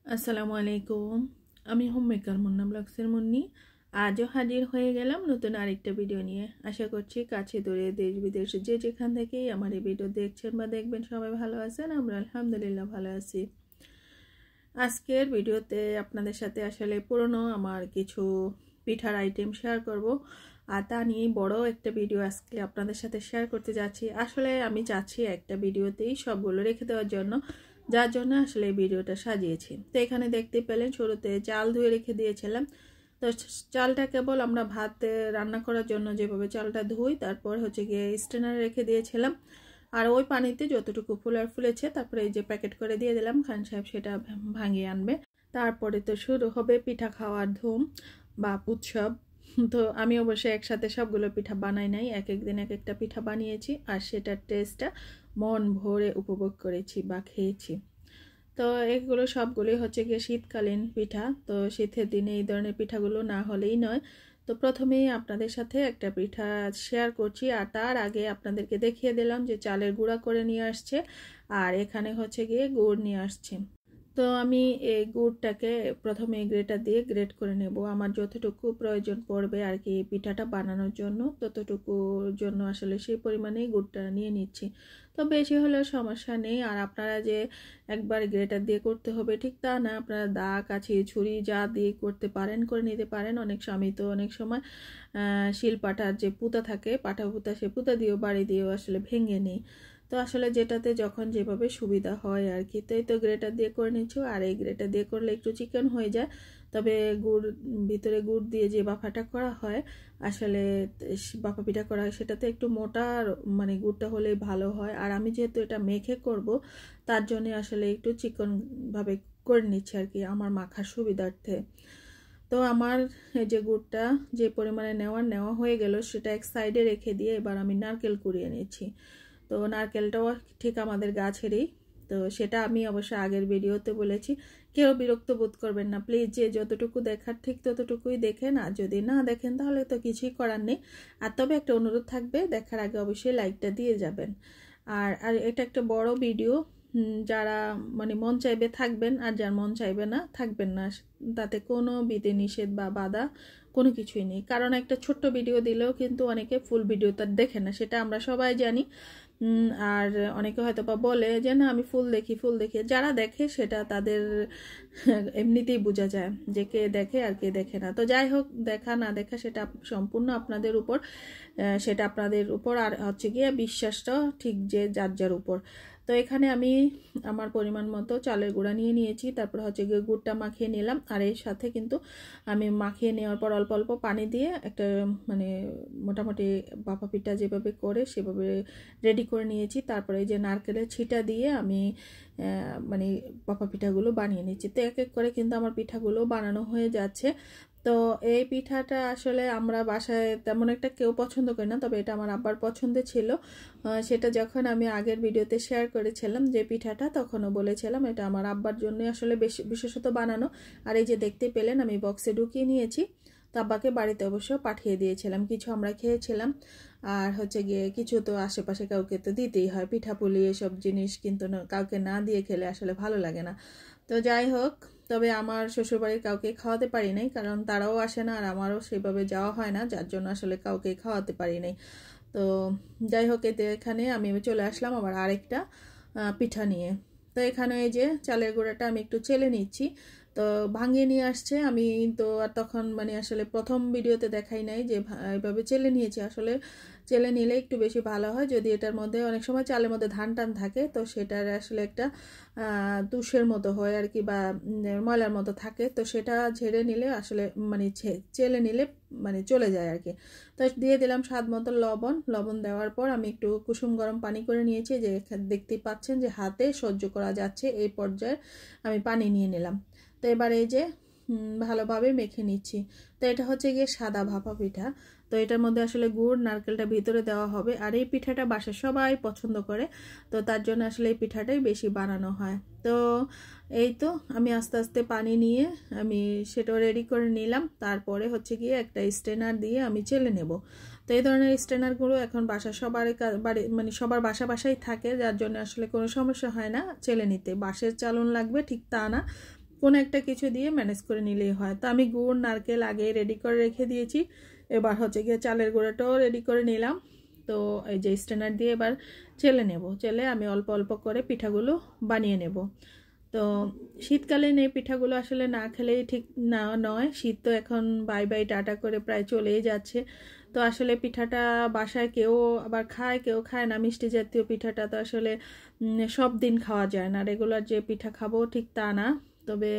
আসসালামু আলাইকুম। আমি হোম মেকার মুন্না ব্লগসের মুন্নি। আজও হাজির হয়ে গেলাম নতুন আরেকটা ভিডিও নিয়ে। আশা করছি কাছে দূরে দেশ বিদেশে যে যেখান থেকেই আমার এই ভিডিও দেখছেন বা দেখবেন সবাই ভালো আছেন। আমরা আলহামদুলিল্লাহ ভালো আছি। আজকের ভিডিওতে আপনাদের সাথে আসলে পুরনো আমার কিছু পিঠার আইটেম শেয়ার করব, আর তা নিয়ে বড় একটা ভিডিও আজকে আপনাদের সাথে শেয়ার করতে যাচ্ছি। আসলে আমি চাচ্ছি একটা ভিডিওতেই সবগুলো রেখে দেওয়ার জন্য, যার জন্য আসলে এই ভিডিওটা সাজিয়েছি। তো এখানে দেখতে পেলেন শুরুতে চাল ধুয়ে রেখে দিয়েছিলাম। তো চালটা কেবল আমরা ভাত রান্না করার জন্য যেভাবে চালটা ধুই, তারপর হচ্ছে গিয়ে স্ট্রেনারে রেখে দিয়েছিলাম। আর ওই পানিতে যতটুকু ফুলেছে তারপরে এই যে প্যাকেট করে দিয়ে দিলাম, খান সাহেব সেটা ভাঙিয়ে আনবে। তারপরে তো শুরু হবে পিঠা খাওয়ার ধুম বা উৎসব। তো আমি অবশ্যই একসাথে সবগুলো পিঠা বানাই নাই, এক এক দিন এক একটা পিঠা বানিয়েছি, আর সেটার টেস্টটা মন ভরে উপভোগ করেছি বা খেয়েছি। তো এগুলো সবগুলোই হচ্ছে গিয়ে শীতকালীন পিঠা। তো শীতের দিনে এই ধরনের পিঠাগুলো না হলেই নয়। তো প্রথমেই আপনাদের সাথে একটা পিঠা শেয়ার করছি, আর তার আগে আপনাদেরকে দেখিয়ে দিলাম যে চালের গুঁড়া করে নিয়ে আসছে, আর এখানে হচ্ছে গিয়ে গুড় নিয়ে আসছে। তো আমি এই গুড়টাকে প্রথমে গ্রেটার দিয়ে গ্রেট করে নেব। আমার যতটুকু প্রয়োজন পড়বে আর কি পিঠাটা বানানোর জন্য, ততটুকুর জন্য আসলে সেই পরিমাণেই গুড়টা নিয়ে নিচ্ছি। তো বেশি হলেও সমস্যা নেই। আর আপনারা যে একবার গ্রেটার দিয়ে করতে হবে ঠিক তা না, আপনারা দা, কাছি, ছুরি যা দিয়ে করতে পারেন করে নিতে পারেন। অনেক সময় শিলপাটার যে পুঁতা থাকে, পাটা পুঁতা, সে পুঁতা দিয়েও বাড়ি দিয়েও আসলে ভেঙে নিই। তো আসলে যেটাতে যখন যেভাবে সুবিধা হয় আর কি। তাই তো গ্রেটার দিয়ে করে নিচ্ছি। আর এই গ্রেটার দিয়ে করলে একটু চিকন হয়ে যায়, তবে ভিতরে গুড় দিয়ে যে বাফাটা করা হয়, আসলে বাফা পিঠা করা হয়, সেটাতে একটু মোটা মানে গুড়টা হলে ভালো হয়। আর আমি যেহেতু এটা মেখে করব, তার জন্য আসলে একটু চিকনভাবে করে নিচ্ছি আর কি, আমার মাখার সুবিধার্থে। তো আমার এই যে গুড়টা যে পরিমাণে নেওয়া হয়ে গেল, সেটা এক সাইডে রেখে দিয়ে এবার আমি নারকেল কুড়িয়ে নিচ্ছি। তো নারকেলটাও ঠিক আমাদের গাছেরই। তো সেটা আমি অবশ্য আগের ভিডিওতে বলেছি, কেউ বিরক্ত বোধ করবেন না প্লিজ। যে যতটুকু দেখার ঠিক ততটুকুই দেখেন, আর যদি না দেখেন তাহলে তো কিছুই করার নেই। আর তবে একটা অনুরোধ থাকবে, দেখার আগে অবশ্যই লাইকটা দিয়ে যাবেন। আর আর এটা একটা বড় ভিডিও, যারা মানে মন চাইবে থাকবেন, আর যার মন চাইবে না থাকবেন না, তাতে কোনো বিধি নিষেধ বা বাধা কোনো কিছুই নেই। কারণ একটা ছোট্ট ভিডিও দিলেও কিন্তু অনেকে ফুল ভিডিওটা দেখে না, সেটা আমরা সবাই জানি। আর অনেকে হয়তো বা বলে যে না আমি ফুল দেখি। যারা দেখে সেটা তাদের এমনিতেই বোঝা যায় যে কে দেখে আর কে দেখে না। তো যাই হোক, দেখা না দেখা সেটা সম্পূর্ণ আপনাদের উপর, সেটা আপনাদের উপর। আর হচ্ছে গিয়ে বিশ্বাসটাও ঠিক যে যার যার উপর। তো এখানে আমি আমার পরিমাণ মতো চালের গুঁড়া নিয়ে নিয়েছি, তারপর হচ্ছে গিয়ে গুড়টা মাখিয়ে নিলাম। আর এর সাথে কিন্তু আমি মাখিয়ে নেওয়ার পর অল্প অল্প পানি দিয়ে একটা মানে মোটামুটি বাফা পিঠা যেভাবে করে সেভাবে রেডি করে নিয়েছি। তারপরে এই যে নারকেলের ছিটা দিয়ে আমি মানে বাফা পিঠাগুলো বানিয়ে নিচ্ছি। তো এক এক করে কিন্তু আমার পিঠাগুলো বানানো হয়ে যাচ্ছে। তো এই পিঠাটা আসলে আমরা বাসায় তেমন একটা কেউ পছন্দ করি না, তবে এটা আমার আব্বার পছন্দের ছিল। সেটা যখন আমি আগের ভিডিওতে শেয়ার করেছিলাম যে পিঠাটা, তখনও বলেছিলাম এটা আমার আব্বার জন্য আসলে বেশি বিশেষত বানানো। আর এই যে দেখতে পেলেন আমি বক্সে ঢুকিয়ে নিয়েছি। তো আব্বাকে বাড়িতে অবশ্য পাঠিয়ে দিয়েছিলাম, কিছু আমরা খেয়েছিলাম। আর হচ্ছে গিয়ে কিছু তো আশেপাশে কাউকে তো দিতেই হয়, পিঠাপুলি এসব জিনিস কিন্তু কাউকে না দিয়ে খেলে আসলে ভালো লাগে না। তো যাই হোক, তবে আমার শ্বশুরবাড়ির কাউকে খাওয়াতে পারি নাই, কারণ তারাও আসে না আর আমারও সেভাবে যাওয়া হয় না, যার জন্য আসলে কাউকে খাওয়াতে পারি নাই। তো যাই হোক, এখানে আমি চলে আসলাম আবার আরেকটা পিঠা নিয়ে। তো এখানে এই যে চালের গুঁড়াটা আমি একটু চেলে নিচ্ছি। তো ভাঙিয়ে নিয়ে আসছে, আমি তো আর তখন মানে আসলে প্রথম ভিডিওতে দেখাই নাই যে এইভাবে চেলে নিয়েছি। আসলে চেলে নিলে একটু বেশি ভালো হয়, যদি এটার মধ্যে অনেক সময় চালের মধ্যে ধান টান থাকে, তো সেটার আসলে একটা তুষের মতো হয় আর কি, বা ময়লার মতো থাকে। তো সেটা ঝেড়ে নিলে আসলে মানে চেলে নিলে মানে চলে যায় আর কি। তো দিয়ে দিলাম স্বাদ মতো লবণ দেওয়ার পর আমি একটু কুসুম গরম পানি করে নিয়েছি, যে দেখতেই পাচ্ছেন যে হাতে সহ্য করা যাচ্ছে এই পর্যায়ে আমি পানি নিয়ে নিলাম। তো এবার এই যে ভালোভাবে মেখে নিচ্ছি। তো এটা হচ্ছে গিয়ে সাদা ভাপা পিঠা। তো এটার মধ্যে আসলে গুড় নারকেলটা ভিতরে দেওয়া হবে। আর এই পিঠাটা বাসায় সবাই পছন্দ করে, তো তার জন্য আসলে এই পিঠাটাই বেশি বানানো হয়। তো এই তো আমি আস্তে আস্তে পানি নিয়ে আমি সেটাও রেডি করে নিলাম। তারপরে হচ্ছে গিয়ে একটা স্ট্রেনার দিয়ে আমি চেলে নেব। তো এই ধরনের স্ট্রেনারগুলো এখন সবার বাড়ি মানে সবার বাসায় থাকে, যার জন্য আসলে কোনো সমস্যা হয় না চেলে নিতে। বাঁশের চালন লাগবে ঠিক তা না, কোনো একটা কিছু দিয়ে ম্যানেজ করে নিলেই হয়। তো আমি গুড় নারকেল আগে রেডি করে রেখে দিয়েছি, এবার হচ্ছে গিয়ে চালের গুঁড়োটাও রেডি করে নিলাম। তো এই যে স্ট্যান্ডার দিয়ে এবার চেলে নেব, চেলে আমি অল্প অল্প করে পিঠাগুলো বানিয়ে নেব। তো শীতকালীন এই পিঠাগুলো আসলে না খেলেই ঠিক না নয়, শীত তো এখন বাই বাই টাটা করে প্রায় চলেই যাচ্ছে। তো আসলে পিঠাটা বাসায় কেউ আবার খায়, কেউ খায় না। মিষ্টি জাতীয় পিঠাটা তো আসলে সব দিন খাওয়া যায় না, রেগুলার যে পিঠা খাবো ঠিক তা না। তবে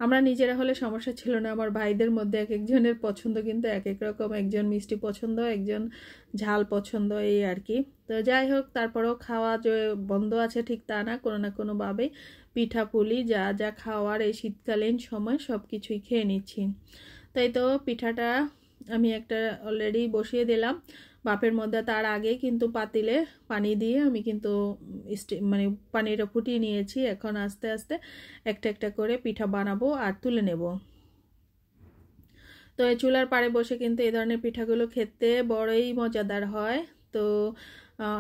আমরা নিজেরা হলে সমস্যা ছিল না, আমার ভাইদের মধ্যে এক একজনের পছন্দ কিন্তু এক এক রকম, একজন মিষ্টি পছন্দ, একজন ঝাল পছন্দ, এই আর কি। তো যাই হোক, তারপরেও খাওয়া যে বন্ধ আছে ঠিক তা না, কোনো না কোনোভাবেই পিঠা পুলি যা যা খাওয়ার এই শীতকালীন সময় সব কিছুই খেয়ে নিচ্ছি। তাই তো পিঠাটা আমি একটা অলরেডি বসিয়ে দিলাম বাপের মধ্যে। তার আগে কিন্তু পাতিলে পানি দিয়ে আমি কিন্তু মানে পানিটা ফুটিয়ে নিয়েছি। এখন আস্তে আস্তে একটা একটা করে পিঠা বানাবো আর তুলে নেব। তো এই চুলার পাড়ে বসে কিন্তু এই ধরনের পিঠাগুলো খেতে বড়ই মজাদার হয়। তো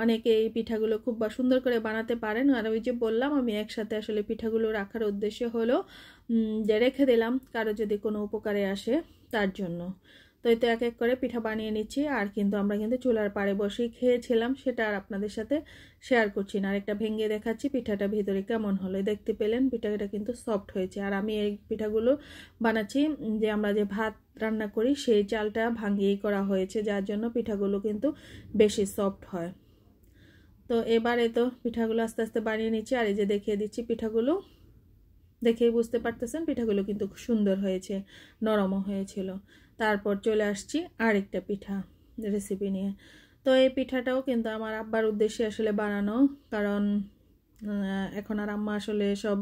অনেকে এই পিঠাগুলো খুব সুন্দর করে বানাতে পারেন। আর ওই যে বললাম, আমি একসাথে আসলে পিঠাগুলো রাখার উদ্দেশ্য হলো যে রেখে দিলাম কারো যদি কোনো উপকারে আসে তার জন্য। তো এই তো এক এক করে পিঠা বানিয়ে নিচ্ছি। আর কিন্তু আমরা কিন্তু চুলার পাড়ে বসেই খেয়েছিলাম, সেটা আর আপনাদের সাথে শেয়ার করছি না। আর একটা ভেঙে দেখাচ্ছি পিঠাটা ভিতরে কেমন হলো। দেখতে পেলেন পিঠাটা কিন্তু সফট হয়েছে। আর আমি এই পিঠাগুলো বানাচ্ছি যে আমরা যে ভাত রান্না করি সেই চালটা ভাঙিয়েই করা হয়েছে, যার জন্য পিঠাগুলো কিন্তু বেশি সফট হয়। তো এবারে তো পিঠাগুলো আস্তে আস্তে বানিয়ে নিচ্ছি। আর এই যে দেখিয়ে দিচ্ছি পিঠাগুলো, দেখেই বুঝতে পারতেছেন পিঠাগুলো কিন্তু খুব সুন্দর হয়েছে, নরমও হয়েছিল। তারপর চলে আসছি আরেকটা পিঠা রেসিপি নিয়ে। তো এই পিঠাটাও কিন্তু আমার আব্বার উদ্দেশ্যে আসলে বানানো, কারণ এখন আর আম্মা আসলে সব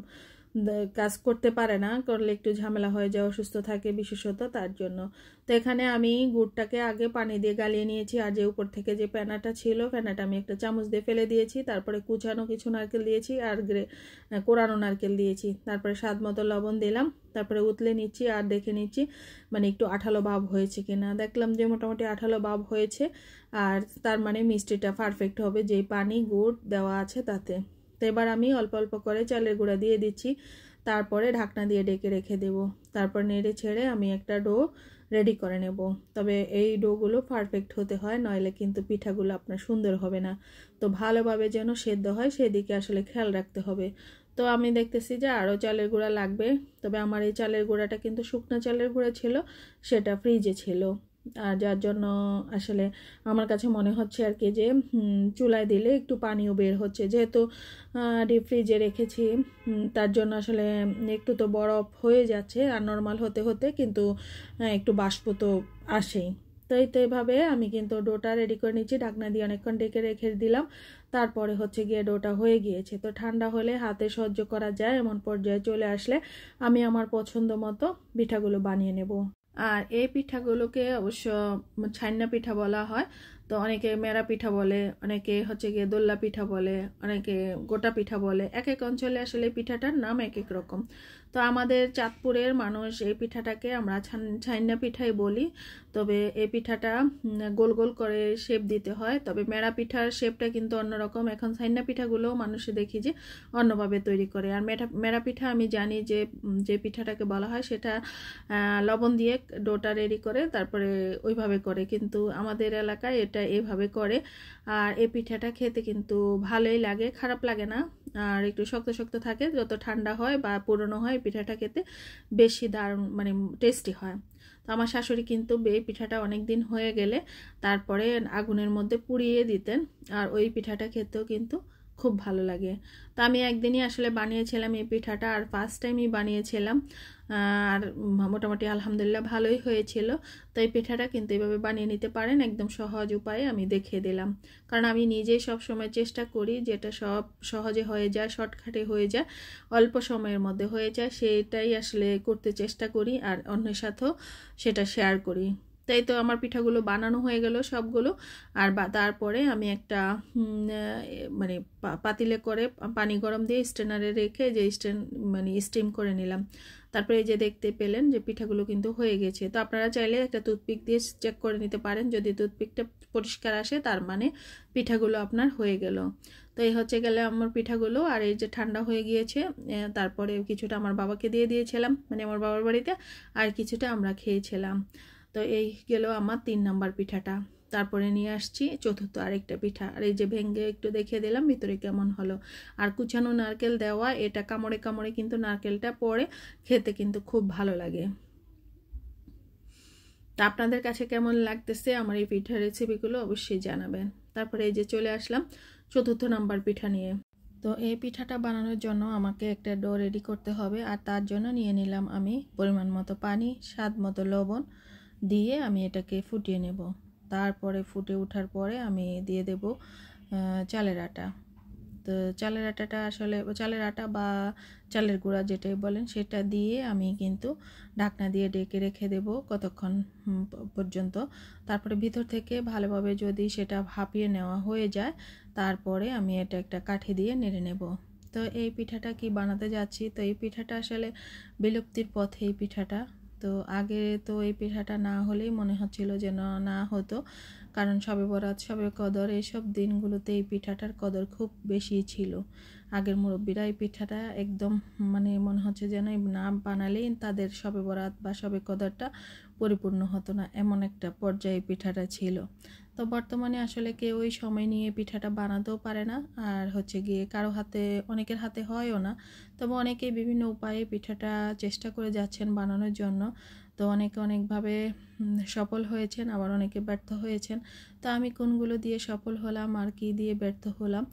কাজ করতে পারে না, করলে একটু ঝামেলা হয়ে যায়, অসুস্থ থাকে বিশেষত, তার জন্য। তো এখানে আমি গুড়টাকে আগে পানি দিয়ে গালিয়ে নিয়েছি। আর যে উপর থেকে যে ফেনাটা ছিল, ফেনাটা আমি একটা চামচ দিয়ে ফেলে দিয়েছি। তারপরে কুচানো কিছু নারকেল দিয়েছি আর কোরানো নারকেল দিয়েছি। তারপরে স্বাদ মতো লবণ দিলাম। তারপরে উতলে নিচ্ছি আর দেখে নিচ্ছি মানে একটু আঠালো ভাব হয়েছে কিনা। দেখলাম যে মোটামুটি আঠালো ভাব হয়েছে, আর তার মানে মিষ্টিটা পারফেক্ট হবে যেই পানি গুড় দেওয়া আছে তাতে। তো এবার আমি অল্প অল্প করে চালের গুঁড়া দিয়ে দিচ্ছি, তারপরে ঢাকনা দিয়ে ঢেকে রেখে দেব। তারপর নেড়ে ছেড়ে আমি একটা ডো রেডি করে নেব। তবে এই ডোগুলো পারফেক্ট হতে হয়, নইলে কিন্তু পিঠাগুলো আপনার সুন্দর হবে না। তো ভালোভাবে যেন সেদ্ধ হয় সেদিকে আসলে খেয়াল রাখতে হবে। তো আমি দেখতেছি যে আরও চালের গুঁড়া লাগবে। তবে আমার এই চালের গুঁড়াটা কিন্তু শুকনো চালের গুঁড়া ছিল, সেটা ফ্রিজে ছিল। আর যার জন্য আসলে আমার কাছে মনে হচ্ছে আর কি যে চুলায় দিলে একটু পানিও বের হচ্ছে, যেহেতু ডিপ ফ্রিজে রেখেছি তার জন্য আসলে একটু তো বরফ হয়ে যাচ্ছে। আর নর্মাল হতে হতে কিন্তু একটু বাষ্প তো আসেই। তো এইভাবে আমি কিন্তু ডোটা রেডি করে নিচ্ছি, ঢাকনা দিয়ে অনেকক্ষণ ডেকে রেখে দিলাম। তারপরে হচ্ছে গিয়ে ডোটা হয়ে গিয়েছে। তো ঠান্ডা হলে হাতে সহ্য করা যায় এমন পর্যায়ে চলে আসলে আমি আমার পছন্দ মতো পিঠাগুলো বানিয়ে নেব। আর এই পিঠাগুলোকে অবশ্য ছাইনা পিঠা বলা হয়। তো অনেকে মেরা পিঠা বলে, অনেকে হচ্ছে গিয়ে দোল্লা পিঠা বলে, অনেকে গোটা পিঠা বলে। এক এক অঞ্চলে আসলে পিঠাটার নাম এক এক রকম। তো আমাদের চাঁদপুরের মানুষ এই পিঠাটাকে আমরা ছাইনা পিঠাই বলি। তবে এই পিঠাটা গোল গোল করে শেপ দিতে হয়। তবে মেরা পিঠার শেপটা কিন্তু অন্যরকম। এখন ছাইনা পিঠাগুলোও মানুষে দেখি যে অন্যভাবে তৈরি করে। আর মেরা পিঠা আমি জানি যে পিঠাটাকে বলা হয় সেটা লবণ দিয়ে ডোটা রেডি করে তারপরে ওইভাবে করে, কিন্তু আমাদের এলাকায় এটা এইভাবে করে। আর এই পিঠাটা খেতে কিন্তু ভালোই লাগে, খারাপ লাগে না। আর একটু শক্ত শক্ত থাকে, যত ঠান্ডা হয় বা পুরনো হয় পিঠাটা খেতে বেশি দারুণ মানে টেস্টি হয়। তো আমার শাশুড়ি কিন্তু এই পিঠাটা অনেক দিন হয়ে গেলে তারপরে আগুনের মধ্যে পুড়িয়ে দিতেন, আর ওই পিঠাটা খেতেও কিন্তু খুব ভালো লাগে। তো আমি একদিনই আসলে বানিয়েছিলাম এই পিঠাটা, আর ফার্স্ট টাইমই বানিয়েছিলাম। আর মোটামুটি আলহামদুলিল্লাহ ভালোই হয়েছিল। তো এই পিঠাটা কিন্তু এইভাবে বানিয়ে নিতে পারেন, একদম সহজ উপায়ে আমি দেখিয়ে দিলাম। কারণ আমি নিজেই সব সময় চেষ্টা করি যেটা সব সহজে হয়ে যায়, শর্টকাটে হয়ে যায়, অল্প সময়ের মধ্যে হয়ে যায়, সেটাই আসলে করতে চেষ্টা করি আর অন্যের সাথেও সেটা শেয়ার করি। তাই তো আমার পিঠাগুলো বানানো হয়ে গেল সবগুলো। আর তারপরে আমি একটা মানে পাতিলে করে পানি গরম দিয়ে স্ট্রেনারে রেখে যে মানে স্টিম করে নিলাম। তারপরে এই যে দেখতে পেলেন যে পিঠাগুলো কিন্তু হয়ে গেছে। তো আপনারা চাইলে একটা টুথপিক দিয়ে চেক করে নিতে পারেন, যদি টুথপিকটা পরিষ্কার আসে তার মানে পিঠাগুলো আপনার হয়ে গেল। তো তো এই হচ্ছে গেলে আমার পিঠাগুলো। আর এই যে ঠান্ডা হয়ে গিয়েছে, তারপরে কিছুটা আমার বাবাকে দিয়ে দিয়েছিলাম, মানে আমার বাবার বাড়িতে, আর কিছুটা আমরা খেয়েছিলাম। তো এই গেল আমার 3 নাম্বার পিঠাটা। তারপরে নিয়ে আসছি চতুর্থ আরেকটা পিঠা। আর এই যে ভেঙে একটু দেখিয়ে দিলাম ভিতরে কেমন হলো। আর কুচানো নারকেল দেওয়া, এটা কামড়ে কামড়ে কিন্তু নারকেলটা পড়ে, খেতে কিন্তু খুব ভালো লাগে। তা আপনাদের কাছে কেমন লাগতেছে আমার এই পিঠার রেসিপিগুলো অবশ্যই জানাবেন। তারপরে এই যে চলে আসলাম চতুর্থ নাম্বার পিঠা নিয়ে। তো এই পিঠাটা বানানোর জন্য আমাকে একটা ডো রেডি করতে হবে। আর তার জন্য নিয়ে নিলাম আমি পরিমাণ মতো পানি, স্বাদ মতো লবণ দিয়ে আমি এটাকে ফুটিয়ে নেব। তারপরে ফুটে ওঠার পরে আমি দিয়ে দেব চালের আটা। তো চালের আটাটা আসলে চালের আটা বা চালের গুঁড়া যেটাই বলেন সেটা দিয়ে আমি কিন্তু ঢাকনা দিয়ে ডেকে রেখে দেব কতক্ষণ পর্যন্ত। তারপরে ভিতর থেকে ভালোভাবে যদি সেটা ভাপিয়ে নেওয়া হয়ে যায়, তারপরে আমি এটা একটা কাঠি দিয়ে নেড়ে নেব। তো এই পিঠাটা কি বানাতে যাচ্ছি, তো এই পিঠাটা আসলে বিলুপ্তির পথে এই পিঠাটা। তো আগে তো এই পিঠাটা না হলেই মনে হচ্ছিল যে না হতো, কারণ শবে বরাত, শবে কদর এইসব দিনগুলোতে এই পিঠাটার কদর খুব বেশি ছিল। আগের মুরব্বীরা এই পিঠাটা একদম মানে মনে হচ্ছে যেন না বানালেই তাদের শবে বরাত বা শবে কদরটা পরিপূর্ণ হতো না, এমন একটা পর্যায়ে পিঠাটা ছিল। তো বর্তমানে আসলে কেউ ওই সময় নিয়ে পিঠাটা বানাতেও পারে না, আর হচ্ছে গিয়ে কারো হাতে, অনেকের হাতে হয়ও না। তবে অনেকেই বিভিন্ন উপায়ে পিঠাটা চেষ্টা করে যাচ্ছেন বানানোর জন্য। তো অনেকে অনেকভাবে সফল হয়েছেন, আবার অনেকে ব্যর্থ হয়েছেন। তো আমি কোনগুলো দিয়ে সফল হলাম আর কি দিয়ে ব্যর্থ হলাম,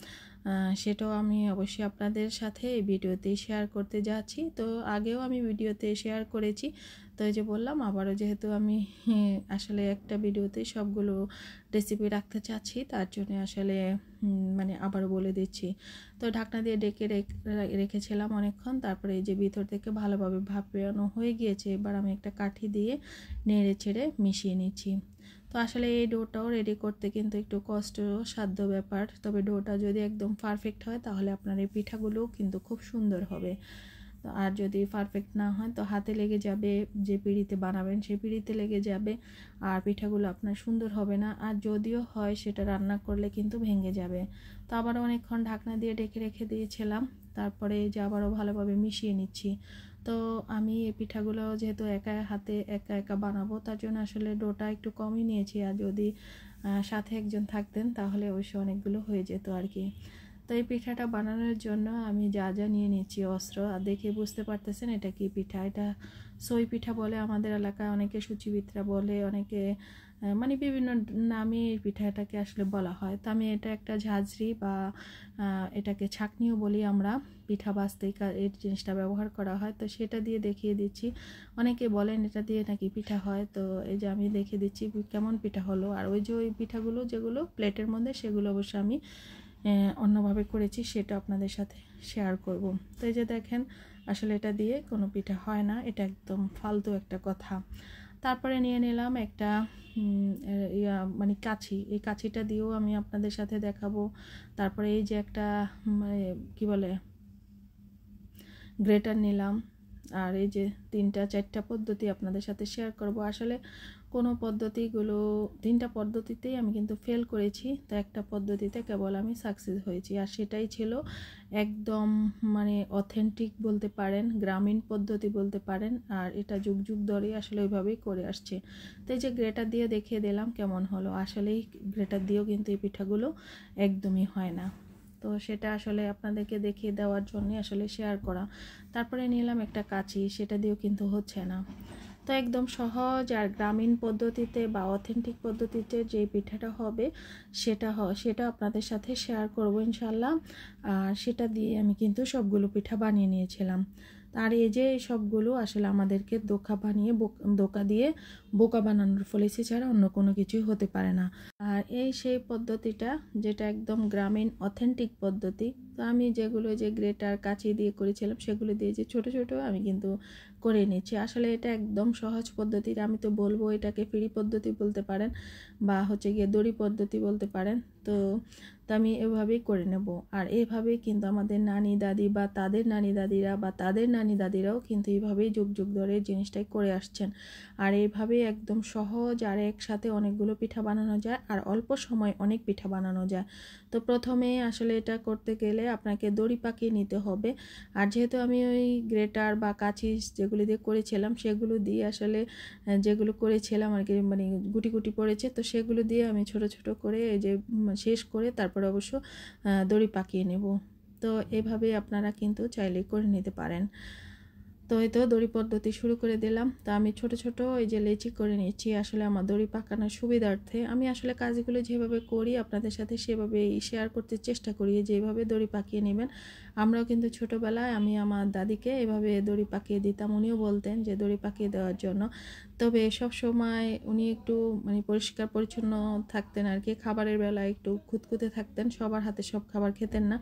সেটাও আমি অবশ্যই আপনাদের সাথে এই ভিডিওতে শেয়ার করতে যাচ্ছি। তো আগেও আমি ভিডিওতে শেয়ার করেছি, তো এই যে বললাম আবারও, যেহেতু আমি আসলে একটা ভিডিওতে সবগুলো রেসিপি রাখতে চাচ্ছি, তার জন্য আসলে মানে আবারও বলে দিচ্ছি। তো ঢাকনা দিয়ে ডেকে রেখেছিলাম অনেকক্ষণ। তারপরে এই যে ভিতর থেকে ভালোভাবে ভাপানো হয়ে গিয়েছে, এবার আমি একটা কাঠি দিয়ে নেড়ে ছেড়ে মিশিয়ে নিচ্ছি। তো আসলে এই ডোটাও রেডি করতে কিন্তু একটু কষ্টসাধ্য ব্যাপার, তবে ডোটা যদি একদম পারফেক্ট হয় তাহলে আপনার এই পিঠাগুলোও কিন্তু খুব সুন্দর হবে। আর যদি পারফেক্ট না হয় তো হাতে লেগে যাবে, যে পিঁড়িতে বানাবেন সেই পিঁড়িতে লেগে যাবে, আর পিঠাগুলো আপনার সুন্দর হবে না। আর যদিও হয় সেটা রান্না করলে কিন্তু ভেঙে যাবে। তো আবার অনেকক্ষণ ঢাকনা দিয়ে ঢেকে রেখে দিয়েছিলাম। তারপরে যে আবারও ভালোভাবে মিশিয়ে নিচ্ছি। তো আমি এই পিঠাগুলো যেহেতু একা হাতে একা একা বানাবো, তার জন্য আসলে ডোটা একটু কমই নিয়েছি। আর যদি সাথে একজন থাকতেন তাহলে অবশ্যই অনেকগুলো হয়ে যেত আর কি। তো এই পিঠাটা বানানোর জন্য আমি যা যা নিয়ে নিচ্ছি অস্ত্র, আর দেখে বুঝতে পারতেছেন এটা কি পিঠা। এটা সই পিঠা বলে আমাদের এলাকায়, অনেকে সুচিবিত্রা বলে, অনেকে মানে বিভিন্ন নামে এই পিঠাটাকে আসলে বলা হয়। তো আমি এটা একটা ঝাঁঝরি বা এটাকে ছাঁকনিও বলি আমরা, পিঠা বাছতে এই জিনিসটা ব্যবহার করা হয়। তো সেটা দিয়ে দেখিয়ে দিচ্ছি। অনেকে বলেন এটা দিয়ে নাকি পিঠা হয়। তো এই যে আমি দেখিয়ে দিচ্ছি কেমন পিঠা হলো। আর ওই যে ওই পিঠাগুলো যেগুলো প্লেটের মধ্যে, সেগুলো অবশ্য আমি অন্যভাবে করেছি, সেটা আপনাদের সাথে শেয়ার করব। তো এই যে দেখেন আসলে এটা দিয়ে কোনো পিঠা হয় না, এটা একদম ফালতু একটা কথা। তারপরে নিয়ে নিলাম একটা মানে কাছি, এই কাছিটা দিয়েও আমি আপনাদের সাথে দেখাবো। তারপরে এই যে একটা মানে কি বলে গ্রেটার নিলাম। আর এই যে 3-4টা পদ্ধতি আপনাদের সাথে শেয়ার করব। আসলে কোনো পদ্ধতিগুলো 3টা পদ্ধতিতেই আমি কিন্তু ফেল করেছি, তো একটা পদ্ধতিতে কেবল আমি সাকসেস হয়েছি, আর সেটাই ছিল একদম মানে অথেন্টিক বলতে পারেন, গ্রামীণ পদ্ধতি বলতে পারেন। আর এটা যুগ যুগ ধরে আসলে ওইভাবেই করে আসছে। তো এই যে গ্রেটার দিয়ে দেখিয়ে দিলাম কেমন হলো। আসলেই গ্রেটার দিয়েও কিন্তু এই পিঠাগুলো একদমই হয় না। তো সেটা আসলে আপনাদেরকে দেখিয়ে দেওয়ার জন্য আসলে শেয়ার করা। তারপরে নিলাম একটা কাঁচি, সেটা দিয়েও কিন্তু হচ্ছে না। তো একদম সহজ আর গ্রামীণ পদ্ধতিতে বা অথেন্টিক পদ্ধতিতে যে পিঠাটা হবে সেটা আপনাদের সাথে শেয়ার করব ইনশাল্লাহ। আর সেটা দিয়ে আমি কিন্তু সবগুলো পিঠা বানিয়ে নিয়েছিলাম। আর এই যে সবগুলো আসলে আমাদেরকে ধোঁকা দিয়ে বোকা বানানোর ফলেছে ছাড়া অন্য কোনো কিছুই হতে পারে না। আর এই সেই পদ্ধতিটা যেটা একদম গ্রামীণ অথেন্টিক পদ্ধতি, তো আমি যেগুলো যে গ্রেটার কাঁচি দিয়ে করেছিলাম সেগুলো দিয়ে যে ছোট ছোট আমি কিন্তু করে নিচ্ছি। আসলে এটা একদম সহজ পদ্ধতির, আমি তো বলবো এটাকে ফ্রি পদ্ধতি বলতে পারেন বা হচ্ছে গিয়ে দড়ি পদ্ধতি বলতে পারেন। তো আমি এভাবেই করে নেব। আর এভাবেই কিন্তু আমাদের নানি দাদি বা তাদের নানি দাদিরা বা তাদের নানি দাদিরাও কিন্তু এইভাবেই যুগ যুগ ধরে জিনিসটাই করে আসছেন। আর এইভাবেই একদম সহজ আর একসাথে অনেকগুলো পিঠা বানানো যায় আর অল্প সময় অনেক পিঠা বানানো যায়। তো প্রথমে আসলে এটা করতে গেলে আপনাকে দড়ি পাকিয়ে নিতে হবে। আর যেহেতু আমি ওই গ্রেটার বা কাঁচি যেগুলি দিয়ে করেছিলাম সেগুলো দিয়ে আসলে যেগুলো করেছিলাম আর কি মানে গুটি গুটি পড়েছে, তো সেগুলো দিয়ে আমি ছোট ছোট করে এই যে শেষ করে তারপরে অবশ্য দড়ি পাকিয়ে নেব। তো এভাবেই আপনারা কিন্তু চাইলেই করে নিতে পারেন। তো এই তো দড়ি পদ্ধতি শুরু করে দিলাম। তো আমি ছোট ছোট এই যে লেচি করে নিচ্ছি আসলে আমার দড়ি পাকানোর সুবিধার্থে। আমি আসলে কাজগুলো যেভাবে করি আপনাদের সাথে সেভাবেই শেয়ার করতে চেষ্টা করি, যেভাবে দড়ি পাকিয়ে নেবেন। আমরাও কিন্তু ছোটোবেলায় আমি আমার দাদিকে এভাবে দড়ি পাকিয়ে দিতাম, উনিও বলতেন যে দড়ি পাকিয়ে দেওয়ার জন্য। তবে সব সময় উনি একটু মানে পরিষ্কার পরিচ্ছন্ন থাকতেন আর কি, খাবারের বেলায় একটু খুঁতখুঁতে থাকতেন, সবার হাতে সব খাবার খেতেন না।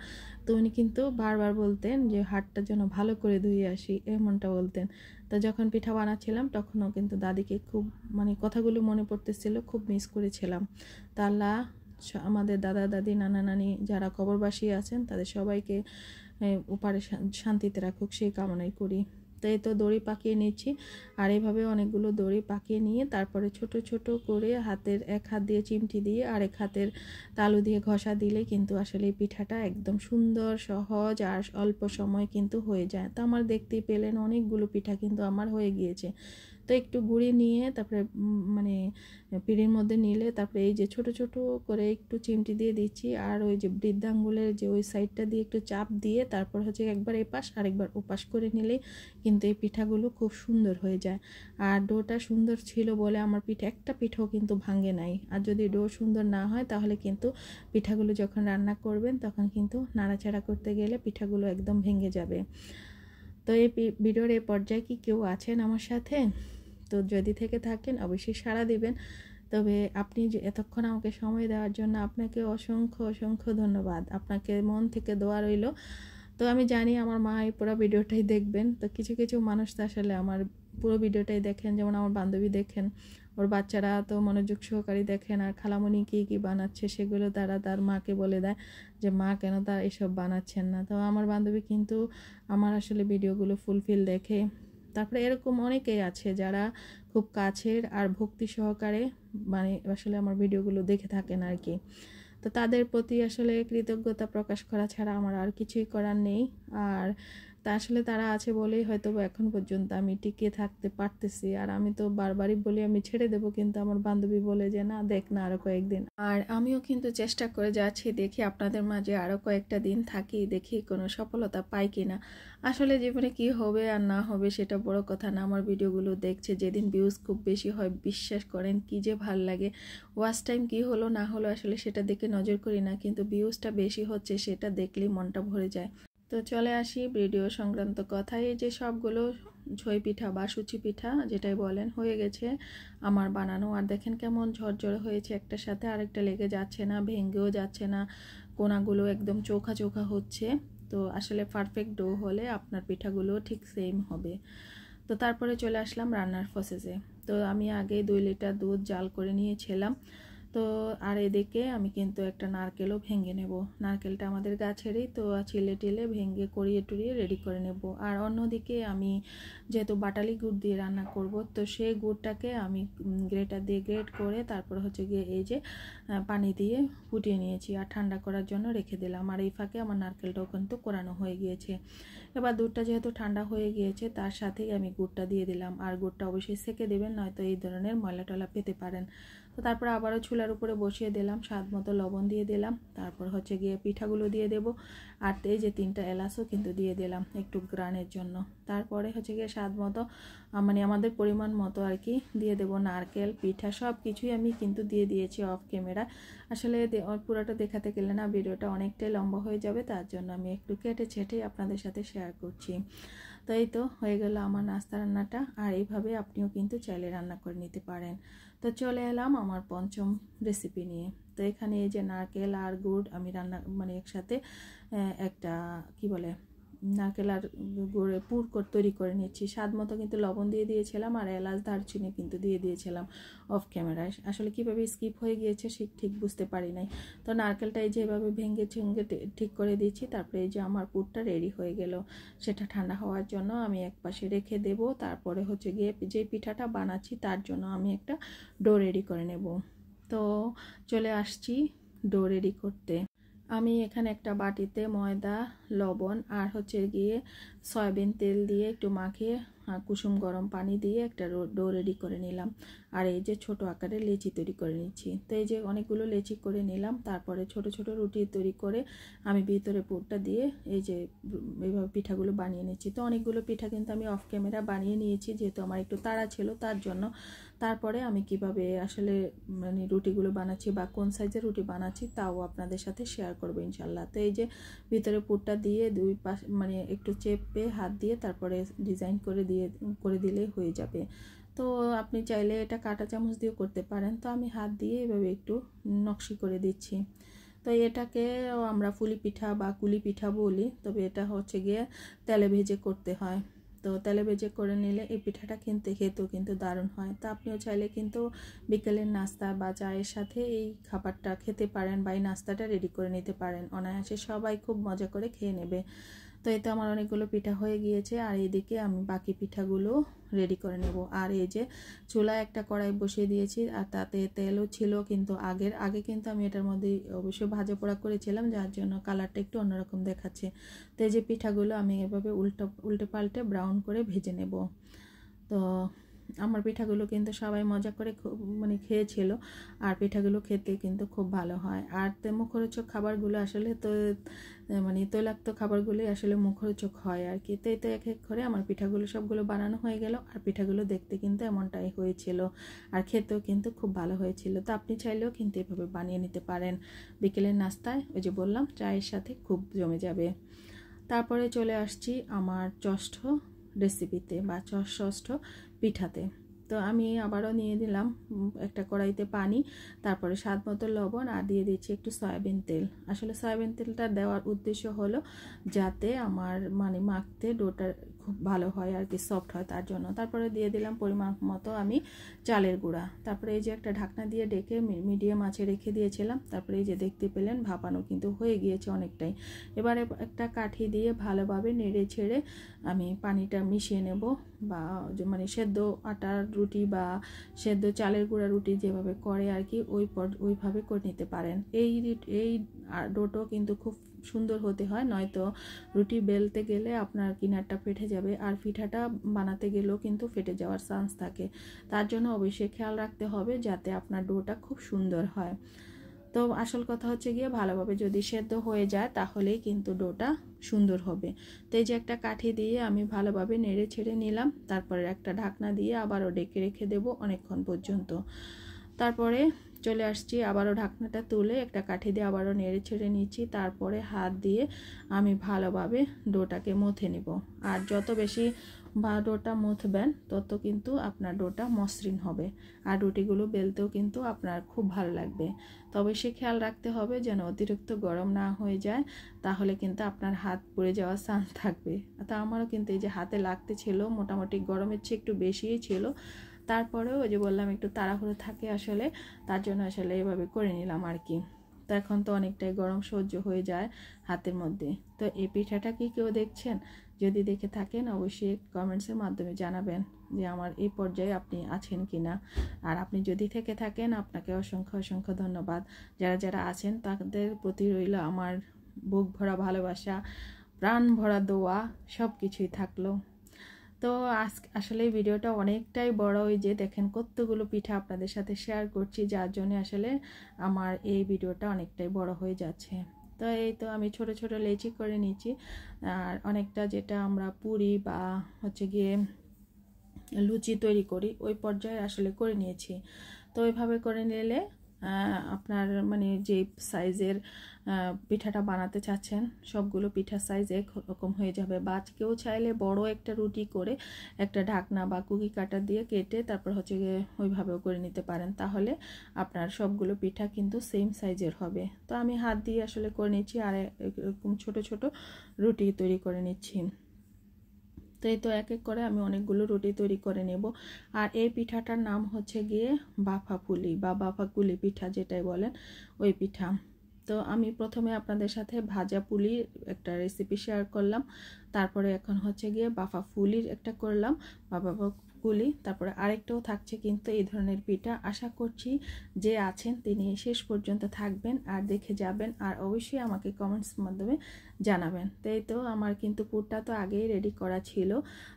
তো উনি কিন্তু বারবার বলতেন যে হাতটা যেন ভালো করে ধুয়ে আসি, এমনটা বলতেন। তো যখন পিঠা বানাচ্ছিলাম তখনও কিন্তু দাদিকে খুব মানে কথাগুলো মনে পড়তেছিল, খুব মিস করেছিলাম। তা আল্লাহ আমাদের দাদা দাদি নানা নানি যারা কবরবাসী আছেন তাদের সবাইকে উপরে শান্তিতে রাখুক সেই কামনাই করি। তো এই তো দড়ি পাকিয়ে নিচ্ছি। আর এইভাবে অনেকগুলো দড়ি পাকিয়ে নিয়ে তারপরে ছোট ছোট করে হাতের এক হাত দিয়ে চিমটি দিয়ে আরেক হাতের তালু দিয়ে ঘষা দিলে কিন্তু আসলে এই পিঠাটা একদম সুন্দর সহজ আর অল্প সময় কিন্তু হয়ে যায়। তো আমার দেখতেই পেলেন অনেকগুলো পিঠা কিন্তু আমার হয়ে গিয়েছে। তো একটু গুঁড়ি নিয়ে তারপরে মানে পিঁড়ির মধ্যে নিলে তারপরে এই যে ছোট ছোট করে একটু চিমটি দিয়ে দিচ্ছি আর ওই যে বৃদ্ধাঙ্গুলের যে ওই সাইডটা দিয়ে একটু চাপ দিয়ে তারপর হচ্ছে একবার এপাশ আরেকবার ওপাশ করে নিলেই কিন্তু এই পিঠাগুলো খুব সুন্দর হয়ে যায়। আর ডোটা সুন্দর ছিল বলে আমার একটা পিঠাও কিন্তু ভাঙে নাই। আর যদি ডো সুন্দর না হয় তাহলে কিন্তু পিঠাগুলো যখন রান্না করবেন তখন কিন্তু নাড়াচাড়া করতে গেলে পিঠাগুলো একদম ভেঙে যাবে। তো এই ভিডিওর এই পর্যায়ে কি কেউ আছেন আমার সাথে? তো যদি থেকে থাকেন অবশ্যই সাড়া দিবেন। তবে আপনি যে এতক্ষণ আমাকে সময় দেওয়ার জন্য আপনাকে অসংখ্য অসংখ্য ধন্যবাদ। আপনাকে মন থেকে দোয়া রইল। তো আমি জানি আমার মা এই পুরো ভিডিওটাই দেখবেন। তো কিছু কিছু মানুষ তো আসলে আমার পুরো ভিডিওটাই দেখেন, যেমন আমার বান্ধবী দেখেন, ওর বাচ্চারা তো মনোযোগ সহকারে দেখেন। আর খালামণি কী কী বানাচ্ছে সেগুলো তারা তার মাকে বলে দেয় যে মা কেন তার এসব বানাচ্ছেন না। তো আমার বান্ধবী কিন্তু আমার আসলে ভিডিওগুলো ফুলফিল দেখে। তারপরে এরকম অনেকেই আছে যারা খুব কাছের আর ভক্তি সহকারে মানে আসলে আমার ভিডিওগুলো দেখে থাকেন আর কি। তো তাদের প্রতি আসলে কৃতজ্ঞতা প্রকাশ করা ছাড়া আমার আর কিছুই করার নেই। আর তা আসলে তারা আছে বলেই হয়তো এখন পর্যন্ত আমি টিকে থাকতে পারতেছি। আর আমি তো বারবারই বলি আমি ছেড়ে দেবো, কিন্তু আমার বান্ধবী বলে যে না দেখ না আরও কয়েকদিন। আর আমিও কিন্তু চেষ্টা করে যাচ্ছি, দেখি আপনাদের মাঝে আরও কয়েকটা দিন থাকি, দেখি কোনো সফলতা পাই কিনা। আসলে জীবনে কি হবে আর না হবে সেটা বড় কথা না। আমার ভিডিওগুলো দেখছে, যেদিন ভিউজ খুব বেশি হয় বিশ্বাস করেন কি যে ভাল লাগে। ওয়াচ টাইম কি হলো না হলো আসলে সেটা দেখে নজর করি না, কিন্তু ভিউজটা বেশি হচ্ছে সেটা দেখলেই মনটা ভরে যায়। তো চলে আসি ভিডিও সংক্রান্ত কথায়। যে সবগুলো ঝই পিঠা বা সুচি পিঠা যেটাই বলেন হয়ে গেছে আমার বানানো। আর দেখেন কেমন ঝরঝরে হয়েছে, একটার সাথে আরেকটা লেগে যাচ্ছে না, ভেঙেও যাচ্ছে না, কোনাগুলো একদম চোখা চোখা হচ্ছে। তো আসলে পারফেক্ট ডো হলে আপনার পিঠাগুলো ঠিক সেম হবে। তো তারপরে চলে আসলাম রান্নার প্রসেসে। তো আমি আগে 2 লিটার দুধ জাল করে নিয়েছিলাম। তো আর এদিকে আমি কিন্তু একটা নারকেলও ভেঙে নেব। নারকেলটা আমাদের গাছেরই, তো ছিলে টিলে ভেঙে করিয়ে টুরিয়ে রেডি করে নেব। আর অন্যদিকে আমি যেহেতু বাটালি গুড় দিয়ে রান্না করব, তো সেই গুড়টাকে আমি গ্রেটার দিয়ে গ্রেট করে তারপর হচ্ছে গিয়ে এই যে পানি দিয়ে ফুটিয়ে নিয়েছি আর ঠান্ডা করার জন্য রেখে দিলাম। আর এই ফাঁকে আমার নারকেলটাও কিন্তু কোরানো হয়ে গিয়েছে। এবার দুধটা যেহেতু ঠান্ডা হয়ে গিয়েছে তার সাথেই আমি গুড়টা দিয়ে দিলাম। আর গুড়টা অবশ্যই সেকে দেবেন, নয়তো এই ধরনের ময়লা টলা পেতে পারেন। তো তারপর আবারও চুলার উপরে বসিয়ে দিলাম, স্বাদ মতো লবণ দিয়ে দিলাম, তারপর হচ্ছে গিয়ে পিঠাগুলো দিয়ে দেব। আর এই যে 3টা এলাচও কিন্তু দিয়ে দিলাম একটু গ্রানের জন্য। তারপরে হচ্ছে গিয়ে স্বাদ মতো মানে আমাদের পরিমাণ মতো আর কি দিয়ে দেব নারকেল পিঠা, সব কিছুই আমি কিন্তু দিয়ে দিয়েছি অফ ক্যামেরা। আসলে পুরোটা দেখাতে গেলে না ভিডিওটা অনেকটাই লম্বা হয়ে যাবে, তার জন্য আমি একটু কেটে ছেটে আপনাদের সাথে শেয়ার করছি। তো এই তো হয়ে গেল আমার নাস্তা রান্নাটা। আর এইভাবে আপনিও কিন্তু চাইলে রান্না করে নিতে পারেন। তো চলে এলাম আমার পঞ্চম রেসিপি নিয়ে। তো এখানে এই যে নারকেল আর গুড় আমি রান্না একসাথে একটা কি বলে নারকেল আর গুড়ের পুর তৈরি করে নিচ্ছি। স্বাদ মতো কিন্তু লবণ দিয়ে দিয়েছিলাম আর এলাচ দারচিনি কিন্তু দিয়ে দিয়েছিলাম অফ ক্যামেরায়। আসলে কীভাবে স্কিপ হয়ে গিয়েছে ঠিক বুঝতে পারি নাই। তো নারকেলটা এই যেভাবে ভেঙে ঠিক করে দিচ্ছি। তারপরে এই যে আমার পুরটা রেডি হয়ে গেল। সেটা ঠান্ডা হওয়ার জন্য আমি এক পাশে রেখে দেব। তারপরে হচ্ছে গিয়ে যে পিঠাটা বানাচ্ছি তার জন্য আমি একটা ডো রেডি করে নেব। তো চলে আসছি ডো রেডি করতে। আমি এখানে একটা বাটিতে ময়দা, লবণ আর হচ্ছে গিয়ে সয়াবিন তেল দিয়ে একটু মাখিয়ে কুসুম গরম পানি দিয়ে একটা ডো রেডি করে নিলাম। আর এই যে ছোট আকারে লেচি তৈরি করে নিচ্ছি। তো এই যে অনেকগুলো লেচি করে নিলাম। তারপরে ছোট ছোট রুটি তৈরি করে আমি ভিতরে পুরটা দিয়ে এই যে এইভাবে পিঠাগুলো বানিয়ে নিচ্ছি। তো অনেকগুলো পিঠা কিন্তু আমি অফ ক্যামেরা বানিয়ে নিয়েছি, যেহেতু আমার একটু তাড়া ছিল তার জন্য। তারপরে আমি কিভাবে আসলে রুটিগুলো বানাচ্ছি বা কোন সাইজের রুটি বানাচ্ছি তাও আপনাদের সাথে শেয়ার করবো ইনশাল্লাহ। তো এই যে ভিতরে পুরটা দিয়ে দুই পাশ একটু চেপে হাত দিয়ে তারপরে ডিজাইন করে দিলেই হয়ে যাবে। তো আপনি চাইলে এটা কাঁটা চামচ দিয়েও করতে পারেন। তো আমি হাত দিয়ে এভাবে একটু নকশি করে দিচ্ছি। তো এটাকে আমরা ফুলি পিঠা বা কুলি পিঠা বলি, তবে এটা হচ্ছে গিয়ে তেলে ভেজে করতে হয়। তো তেলে ভেজে করে নিলে এই পিঠাটা খেতেও কিন্তু দারুণ হয়। তো আপনিও চাইলে কিন্তু বিকেলের নাস্তা বা চায়ের সাথে এই খাবারটা খেতে পারেন বা এই নাস্তাটা রেডি করে নিতে পারেন। অনায়াসে সবাই খুব মজা করে খেয়ে নেবে। তো এই তো আমার অনেকগুলো পিঠা হয়ে গিয়েছে। আর এইদিকে আমি বাকি পিঠাগুলো রেডি করে নেব। আর এই যে চুলায় একটা কড়াই বসিয়ে দিয়েছি আর তাতে তেলও ছিল, কিন্তু আগে কিন্তু আমি এটার মধ্যে অবশ্যই ভাজা পোড়া করেছিলাম, যার জন্য কালারটা একটু অন্যরকম দেখাচ্ছে। তো এই যে পিঠাগুলো আমি এভাবে উল্টে পাল্টে ব্রাউন করে ভেজে নেব। তো আমার পিঠাগুলো কিন্তু সবাই মজা করে খেয়েছিল। আর পিঠাগুলো খেতে কিন্তু খুব ভালো হয়। আর মুখরোচক খাবারগুলো আসলে তো তৈলাক্ত খাবারগুলোই আসলে মুখরোচক হয় আর কি। তো এক এক করে আমার পিঠাগুলো সবগুলো বানানো হয়ে গেল। আর পিঠাগুলো দেখতে কিন্তু এমনটাই হয়েছিল আর খেতেও কিন্তু খুব ভালো হয়েছিল। তো আপনি চাইলেও কিন্তু এভাবে বানিয়ে নিতে পারেন বিকেলের নাস্তায়। ওই যে বললাম চায়ের সাথে খুব জমে যাবে। তারপরে চলে আসছি আমার ষষ্ঠ রেসিপিতে বা ষষ্ঠ পিঠাতে। তো আমি আবারও নিয়ে দিলাম একটা কড়াইতে পানি, তারপরে স্বাদ মতো লবণ আর দিয়ে দিচ্ছি একটু সয়াবিন তেল। আসলে সয়াবিন তেলটা দেওয়ার উদ্দেশ্য হলো যাতে আমার মাখতে ডোটা খুব ভালো হয় আর কি, সফট হয় তার জন্য। তারপরে দিয়ে দিলাম পরিমাণ মতো আমি চালের গুঁড়া। তারপরে এই যে একটা ঢাকনা দিয়ে ডেকে মিডিয়াম আঁচে রেখে দিয়েছিলাম। তারপরে এই যে দেখতে পেলেন ভাপানো কিন্তু হয়ে গিয়েছে অনেকটাই। এবারে একটা কাঠি দিয়ে ভালোভাবে নেড়ে ছেড়ে আমি পানিটা মিশিয়ে নেব, বা সেদ্ধ আটার রুটি বা সেদ্ধ চালের গুঁড়া রুটি যেভাবে করে আর কি ওইভাবে করে নিতে পারেন। এই ডোটো কিন্তু খুব সুন্দর হতে হয়, নয়তো রুটি বেলতে গেলে আপনার কিনারটা ফেটে যাবে আর পিঠাটা বানাতে গেলেও কিন্তু ফেটে যাওয়ার চান্স থাকে। তার জন্য অবশ্যই খেয়াল রাখতে হবে যাতে আপনার ডোটা খুব সুন্দর হয়। তো আসল কথা হচ্ছে গিয়ে ভালোভাবে যদি সেদ্ধ হয়ে যায় তাহলেই কিন্তু ডোটা সুন্দর হবে। তো এই যে একটা কাঠি দিয়ে আমি ভালোভাবে নেড়ে ছেড়ে নিলাম। তারপরে একটা ঢাকনা দিয়ে আবারও ডেকে রেখে দেব অনেকক্ষণ পর্যন্ত। তারপরে চলে আসছি আবারও ঢাকনাটা তুলে একটা কাঠি দিয়ে আবারও নেড়ে ছেড়ে নিচ্ছি। তারপরে হাত দিয়ে আমি ভালোভাবে ডোটাকে মথে নেব। আর যত বেশি ডোটা মথবেন তত কিন্তু আপনার ডোটা মসৃণ হবে আর রুটিগুলো বেলতেও কিন্তু আপনার খুব ভালো লাগবে। তবে সে খেয়াল রাখতে হবে যেন অতিরিক্ত গরম না হয়ে যায়, তাহলে কিন্তু আপনার হাত পুড়ে যাওয়ার চান্স থাকবে। তা আমারও কিন্তু এই যে হাতে লাগতে ছিল, মোটামুটি গরমের চেয়ে একটু বেশিই ছিল। তারপরেও ওই যে বললাম একটু তাড়াহুড়ো থাকে আসলে, তার জন্য আসলে এভাবে করে নিলাম আর কি। তো এখন তো অনেকটাই গরম সহ্য হয়ে যায় হাতের মধ্যে। তো এই পিঠাটা কি কেউ দেখছেন? যদি দেখে থাকেন অবশ্যই কমেন্টসের মাধ্যমে জানাবেন যে আমার এই পর্যায়ে আপনি আছেন কি না। আর আপনি যদি থেকে থাকেন আপনাকে অসংখ্য অসংখ্য ধন্যবাদ। যারা আছেন তাদের প্রতি রইল আমার বুক ভরা ভালোবাসা, প্রাণ ভরা দোয়া, সব কিছুই থাকলো। তো আসলে ভিডিওটা অনেকটাই বড়, ওই যে দেখেন কতগুলো পিঠা আপনাদের সাথে শেয়ার করছি, যার জন্য আসলে আমার এই ভিডিওটা অনেকটাই বড় হয়ে যাচ্ছে। তো এই তো আমি ছোট ছোট লেচি করে নিচ্ছি। আর অনেকটা যেটা আমরা পুরি বা হচ্ছে গিয়ে লুচি তৈরি করি ওই পর্যায়ে আসলে করে নিয়েছি। তো ওইভাবে করে নিলে আপনার মানে যে সাইজের পিঠাটা বানাতে চাচ্ছেন সবগুলো পিঠার সাইজ একরকম হয়ে যাবে। বা কেউ চাইলে বড় একটা রুটি করে একটা ঢাকনা বা কুকি কাটার দিয়ে কেটে তারপর হচ্ছে গিয়ে ওইভাবেও করে নিতে পারেন, তাহলে আপনার সবগুলো পিঠা কিন্তু সেম সাইজের হবে। তো আমি হাত দিয়ে আসলে করে নিচ্ছি আর এরকম ছোট ছোট রুটি তৈরি করে নিচ্ছি। তো এই তো এক এক করে আমি অনেকগুলো রুটি তৈরি করে নেব। আর এই পিঠাটার নাম হচ্ছে গিয়ে বাফা পুলি বা বাফা কুলি পিঠা যেটাই বলেন ওই পিঠা। তো আমি প্রথমে আপনাদের সাথে ভাজা পুলির একটা রেসিপি শেয়ার করলাম, তারপরে এখন হচ্ছে গিয়ে বাফা ফুলির একটা করলাম বা বাফা কুলি, তারপরে আরেকটাও থাকছে কিন্তু এই ধরনের পিঠা। আশা করছি যে আছেন তিনি শেষ পর্যন্ত থাকবেন আর দেখে যাবেন, আর অবশ্যই আমাকে কমেন্টস মাধ্যমে জানাবেন। তো এই তো আমার কিন্তু পুরটা তো আগেই রেডি করা ছিল,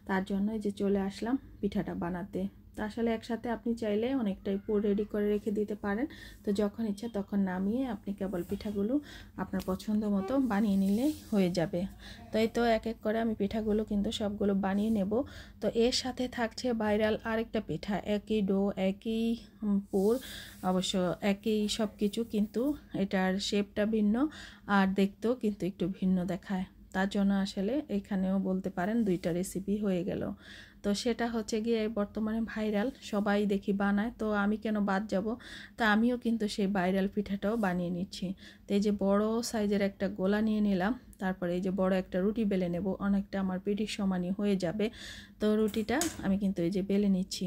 তার জন্য যে চলে আসলাম পিঠাটা বানাতে। তো আসলে একসাথে আপনি চাইলে অনেকটাই পুর রেডি করে রেখে দিতে পারেন, তো যখন ইচ্ছা তখন নামিয়ে আপনি কেবল পিঠাগুলো আপনার পছন্দ মতো বানিয়ে নিলেই হয়ে যাবে। তো এই তো এক এক করে আমি পিঠাগুলো কিন্তু সবগুলো বানিয়ে নেব। তো এর সাথে থাকছে ভাইরাল আরেকটা পিঠা, একই ডো একই পুর, অবশ্য একই সব কিছু, কিন্তু এটার শেপটা ভিন্ন আর দেখতেও কিন্তু একটু ভিন্ন দেখায়। তার জন্য আসলে এখানেও বলতে পারেন দুইটা রেসিপি হয়ে গেল। তো সেটা হচ্ছে গিয়ে বর্তমানে ভাইরাল, সবাই দেখি বানায়, তো আমি কেন বাদ যাব। তা আমিও কিন্তু সেই ভাইরাল পিঠাটাও বানিয়ে নিচ্ছি। তো এই যে বড় সাইজের একটা গোলা নিয়ে নিলাম, তারপরে এই যে বড় একটা রুটি বেলে নেব, অনেকটা আমার পিঠির সমানই হয়ে যাবে। তো রুটিটা আমি কিন্তু এই যে বেলে নিচ্ছি।